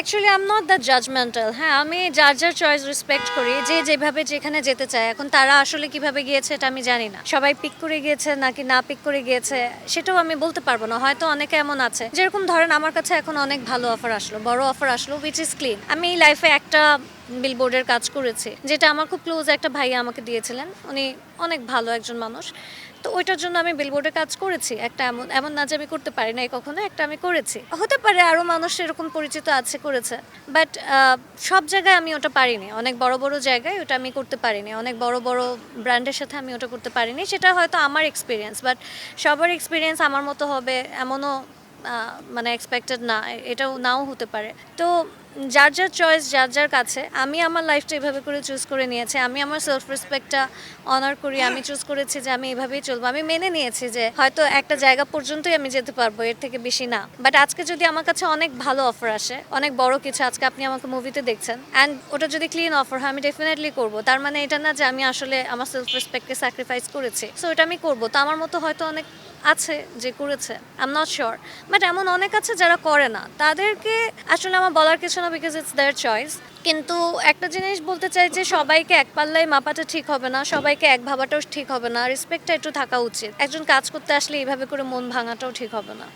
Actually I am not that judgemental. হ্যাঁ, আমি যার চয়েস রেসপেক্ট করি। যে যেভাবে যেখানে যেতে চায়। এখন তারা আসলে কিভাবে গিয়েছে এটা আমি জানি না। সবাই পিক করে গিয়েছে নাকি না পিক করে গিয়েছে সেটাও আমি বলতে পারব না। হয়তো অনেকে এমন আছে। যেরকম ধরেন আমার কাছে এখন অনেক ভালো অফার আসলো। বড় অফার আসলো হুইচ ইজ ক্লিন। আমি লাইফে একটা বিলবোর্ডের কাজ করেছি। যেটা আমার খুব ক্লোজ একটা ভাইয়া আমাকে দিয়েছিলেন। উনি অনেক ভালো একজন মানুষ। তো ওইটার জন্য আমি বিলবোর্ডে কাজ করেছি। একটা এমন এমন না যে আমি করতে পারি নাই কখনো। একটা আমি করেছি। হতে পারে আরো মানুষ এরকম পরিচিত আছে করেছে। বাট সব জায়গায় আমি ওটা পারিনি। অনেক বড় জায়গায় ওটা আমি করতে পারিনি। অনেক বড় ব্র্যান্ডের সাথে আমি ওটা করতে পারিনি। সেটা হয়তো আমার এক্সপেরিয়েন্স। বাট সবার এক্সপেরিয়েন্স আমার মতো হবে এমনও মানে এক্সপেক্টেড না। এটাও নাও হতে পারে। তো যার চয়েস যার কাছে। আমি আমার লাইফটা এভাবে করে চুজ করে নিয়েছি। আমি আমার সেলফ রেসপেক্টটা অনার করি। আমি চুজ করেছি যে আমি এভাবেই চলবো। আমি মেনে নিয়েছি যে হয়তো একটা জায়গা পর্যন্তই আমি যেতে পারবো, এর থেকে বেশি না। বাট আজকে যদি আমার কাছে অনেক ভালো অফার আসে, অনেক বড় কিছু, আজকে আপনি আমাকে মুভিতে দেখছেন, অ্যান্ড ওটা যদি ক্লিন অফার হয় আমি ডেফিনেটলি করবো। তার মানে এটা না যে আমি আসলে আমার সেলফ রেসপেক্টকে স্যাক্রিফাইস করেছি। সো এটা আমি করবো। তো আমার মতো হয়তো অনেক আছে যে করেছে, I am not sure. But এমন অনেক আছে যারা করে না। তাদেরকে আসলে আমার বলার কিছু না, বিকজ ইটস দেয়ার চয়েস। কিন্তু একটা জিনিস বলতে চাই যে সবাইকে এক পাল্লায় মাপাটা ঠিক হবে না, সবাইকে এক ভাবাটাও ঠিক হবে না। রেসপেক্টটা একটু থাকা উচিত। একজন কাজ করতে আসলে এইভাবে করে মন ভাঙাটাও ঠিক হবে না।